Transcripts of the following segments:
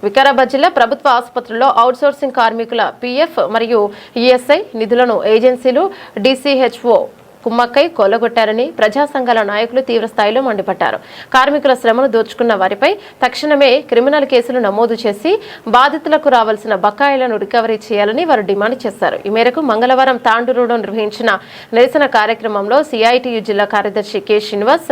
వికారాబాద్ జిల్లా ప్రభుత్వ ఆసుపత్రుల్లో అవుట్సోర్సింగ్ కార్మికుల పీఎఫ్ మరియు ఈఎస్ఐ నిధులను ఏజెన్సీలు డీసీహెచ్ఓ కుమ్మక్కై కొల్లగొట్టారని ప్రజా సంఘాల నాయకులు తీవ్ర స్థాయిలో మండిపడ్డారు. కార్మికుల శ్రమను దోచుకున్న వారిపై తక్షణమే క్రిమినల్ కేసులు నమోదు చేసి బాధితులకు రావాల్సిన బకాయిలను రికవరీ చేయాలని వారు డిమాండ్ చేశారు. ఈ మేరకు మంగళవారం తాండూరులో నిర్వహించిన నిరసన కార్యక్రమంలో సిఐటియు జిల్లా కార్యదర్శి కె శ్రీనివాస్,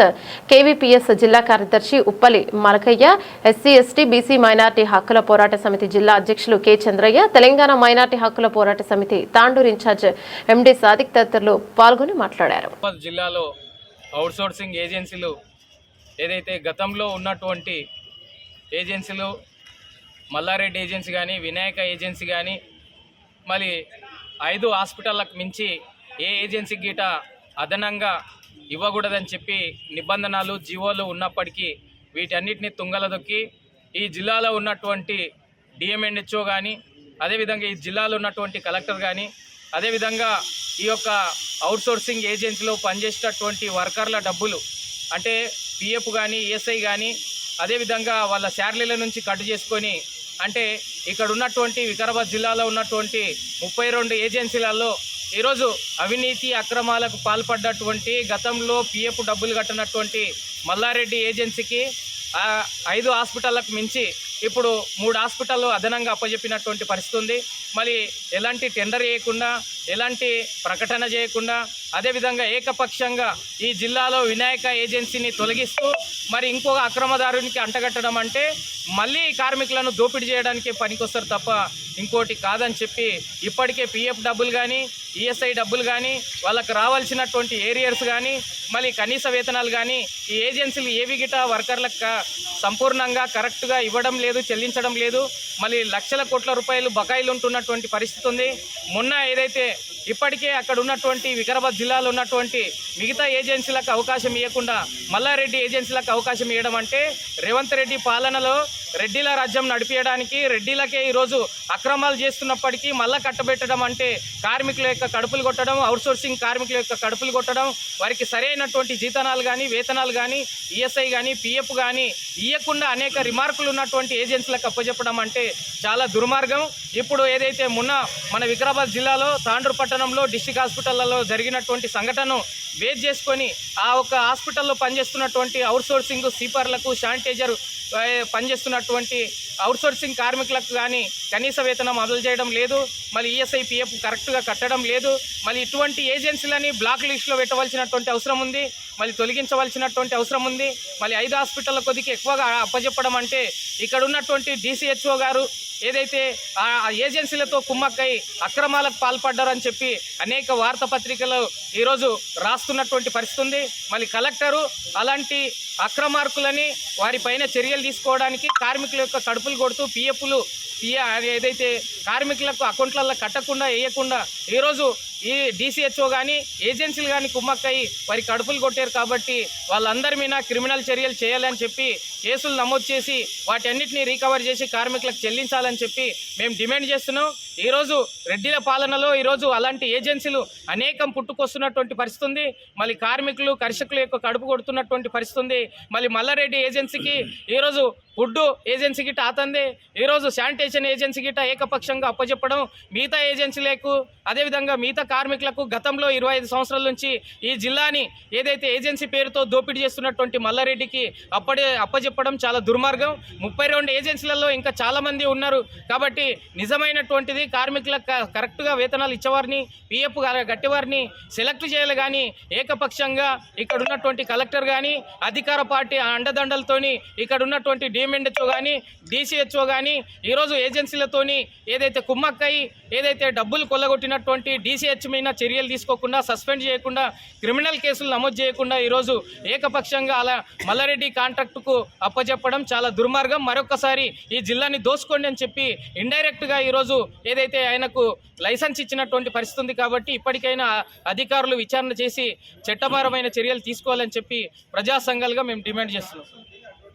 కేవీపీఎస్ జిల్లా కార్యదర్శి Uppali మలకయ్య, SC ST BC minority హక్కుల పోరాట సమితి జిల్లా అధ్యక్షులు కె చంద్రయ్య, తెలంగాణ మైనార్టీ హక్కుల పోరాట సమితి తాండూరు ఇన్ఛార్జ్ ఎండి సాదిక్ తదితరులు పాల్గొని మాట్లాడారు. జిల్లాలో అవుట్సోర్సింగ్ ఏజెన్సీలు ఏదైతే గతంలో ఉన్నటువంటి ఏజెన్సీలు మల్లారెడ్డి ఏజెన్సీ కానీ వినాయక ఏజెన్సీ కానీ మళ్ళీ 5 హాస్పిటళ్ళకు మించి ఏ ఏజెన్సీ గీట అదనంగా ఇవ్వకూడదని చెప్పి నిబంధనలు జీవోలు ఉన్నప్పటికీ వీటన్నిటిని తుంగలదొక్కి ఈ జిల్లాలో ఉన్నటువంటి డిఎంఎన్హెచ్ఓ కానీ అదేవిధంగా ఈ జిల్లాలో ఉన్నటువంటి కలెక్టర్ కానీ అదేవిధంగా ఈ యొక్క అవుట్సోర్సింగ్ ఏజెన్సీలో పనిచేసేటటువంటి వర్కర్ల డబ్బులు అంటే పిఎఫ్ కానీ ఈఎస్ఐ కానీ అదేవిధంగా వాళ్ళ శాలరీల నుంచి కట్ చేసుకొని అంటే ఇక్కడ ఉన్నటువంటి వికారాబాద్ జిల్లాలో ఉన్నటువంటి 32 ఏజెన్సీలలో ఈరోజు అవినీతి అక్రమాలకు పాల్పడ్డటువంటి గతంలో పిఎఫ్ డబ్బులు కట్టినటువంటి మల్లారెడ్డి ఏజెన్సీకి 5 హాస్పిటళ్లకు మించి ఇప్పుడు 3 హాస్పిటల్లో అదనంగా అప్పచెప్పినటువంటి పరిస్థితి ఉంది. మరి ఎలాంటి టెండర్ చేయకుండా ఎలాంటి ప్రకటన చేయకుండా అదేవిధంగా ఏకపక్షంగా ఈ జిల్లాలో వినాయక ఏజెన్సీని తొలగిస్తూ మరి ఇంకొక అక్రమదారునికి అంటగట్టడం అంటే మళ్ళీ కార్మికులను దోపిడీ చేయడానికి పనికొస్తారు తప్ప ఇంకోటి కాదని చెప్పి ఇప్పటికే పిఎఫ్ డబ్బులు కానీ ఈఎస్ఐ డబ్బులు కానీ వాళ్ళకు రావాల్సినటువంటి ఏరియర్స్ కానీ మళ్ళీ కనీస వేతనాలు కానీ ఈ ఏజెన్సీలు ఏవి గిట వర్కర్లకు సంపూర్ణంగా కరెక్ట్గా ఇవ్వడం లేదు, చెల్లించడం లేదు. మళ్ళీ లక్షల కోట్ల రూపాయలు బకాయిలు ఉంటున్నటువంటి పరిస్థితి ఉంది. మొన్న ఏదైతే ఇప్పటికే అక్కడ ఉన్నటువంటి వికారాబాద్ జిల్లాలో ఉన్నటువంటి మిగతా ఏజెన్సీలకు అవకాశం ఇవ్వకుండా మల్లారెడ్డి ఏజెన్సీలకు అవకాశం ఇవ్వడం అంటే రేవంత్ రెడ్డి పాలనలో రెడ్డిల రాజ్యం నడిపించడానికి రెడ్డిలకే ఈరోజు అక్రమాలు చేస్తున్నప్పటికీ మళ్ళా కట్టబెట్టడం అంటే కార్మికుల యొక్క కడుపులు కొట్టడం, అవుట్సోర్సింగ్ కార్మికుల యొక్క కడుపులు కొట్టడం, వారికి సరైనటువంటి జీతనాలు కానీ వేతనాలు కానీ ఈఎస్ఐ కానీ పిఎఫ్ కానీ ఇవ్వకుండా అనేక రిమార్కులు ఉన్నటువంటి ఏజెన్సీలకు అప్పచెప్పడం అంటే చాలా దుర్మార్గం. ఇప్పుడు ఏదైతే మొన్న మన వికారాబాద్ జిల్లాలో తాండూరు పట్టణంలో డిస్ట్రిక్ట్ హాస్పిటళ్లలో జరిగినటువంటి సంఘటనను బేస్ చేసుకొని ఆ ఒక్క హాస్పిటల్లో పనిచేస్తున్నటువంటి అవుట్సోర్సింగ్ సీపర్లకు శానిటైజర్ పనిచేస్తున్నటువంటి అవుట్సోర్సింగ్ కార్మికులకు కానీ కనీస వేతనం అమలు చేయడం లేదు, మళ్ళీ ఈఎస్ఐ పిఎఫ్ కరెక్ట్గా కట్టడం లేదు. మళ్ళీ ఇటువంటి ఏజెన్సీలని బ్లాక్ లిస్టులో పెట్టవలసినటువంటి అవసరం ఉంది, మళ్ళీ తొలగించవలసినటువంటి అవసరం ఉంది. మళ్ళీ 5 హాస్పిటళ్ళ కొద్దికి ఎక్కువగా అప్పచెప్పడం అంటే ఇక్కడ ఉన్నటువంటి డీసీహెచ్ఓ గారు ఏదైతే ఆ ఏజెన్సీలతో కుమ్మక్కై అక్రమాలకు పాల్పడ్డారని చెప్పి అనేక వార్తాపత్రికలు ఈరోజు రాస్తున్నటువంటి పరిస్థితి ఉంది. మళ్ళీ కలెక్టరు అలాంటి అక్రమార్కులని వారిపైన చర్యలు తీసుకోవడానికి కార్మికుల యొక్క కడుపులు కొడుతూ పిఎఫ్లు ఏదైతే కార్మికులకు అకౌంట్లలో కట్టకుండా వేయకుండా ఈరోజు ఈ డీసీహెచ్ఓ కానీ ఏజెన్సీలు కానీ కుమ్మక్కయి వారి కడుపులు కొట్టారు. కాబట్టి వాళ్ళందరి మీద క్రిమినల్ చర్యలు చేయాలని చెప్పి కేసులు నమోదు చేసి వాటన్నిటిని రికవర్ చేసి కార్మికులకు చెల్లించాలని చెప్పి మేము డిమాండ్ చేస్తున్నాం. ఈరోజు రెడ్డిల పాలనలో ఈరోజు అలాంటి ఏజెన్సీలు అనేకం పుట్టుకొస్తున్నటువంటి పరిస్థితి ఉంది. మళ్ళీ కార్మికులు కర్షకుల యొక్క కడుపు కొడుతున్నటువంటి పరిస్థితి ఉంది. మళ్ళీ మల్లారెడ్డి ఏజెన్సీకి ఈరోజు ఫుడ్ ఏజెన్సీ గిట్ట ఆతందే, ఈరోజు శానిటేషన్ ఏజెన్సీ గిట్ట ఏకపక్షంగా అప్పచెప్పడం, మిగతా ఏజెన్సీలకు అదేవిధంగా మిగతా కార్మికులకు గతంలో 25 సంవత్సరాల నుంచి ఈ జిల్లాని ఏదైతే ఏజెన్సీ పేరుతో దోపిడీ చేస్తున్నటువంటి మల్లారెడ్డికి అప్పచెప్పడం చాలా దుర్మార్గం. 32 ఏజెన్సీలలో ఇంకా చాలామంది ఉన్నారు. కాబట్టి నిజమైనటువంటిది కార్మికులకు కరెక్ట్గా వేతనాలు ఇచ్చేవారిని పిఎఫ్ గట్టివారిని సెలెక్ట్ చేయాలి. కానీ ఏకపక్షంగా ఇక్కడ ఉన్నటువంటి కలెక్టర్ కానీ అధికార పార్టీ అండదండలతోని ఇక్కడ ఉన్నటువంటి డిఎంఎన్హెచ్ఓ కానీ డీసీహెచ్ఓ కానీ ఈరోజు ఏజెన్సీలతోని ఏదైతే కుమ్మక్కయి ఏదైతే డబ్బులు కొల్లగొట్టినటువంటి డీసీహెచ్ మీద చర్యలు తీసుకోకుండా సస్పెండ్ చేయకుండా క్రిమినల్ కేసులు నమోదు చేయకుండా ఈరోజు ఏకపక్షంగా అలా మల్లారెడ్డి కాంట్రాక్టుకు అప్పచెప్పడం చాలా దుర్మార్గం. మరొకసారి ఈ జిల్లాని దోసుకోండి అని చెప్పి ఇండైరెక్ట్గా ఈరోజు ఏదైతే ఆయనకు లైసెన్స్ ఇచ్చినటువంటి పరిస్థితి ఉంది. కాబట్టి ఇప్పటికైనా అధికారులు విచారణ చేసి చట్టపరమైన చర్యలు తీసుకోవాలని చెప్పి ప్రజా సంఘాలుగా మేము డిమాండ్ చేస్తున్నాం.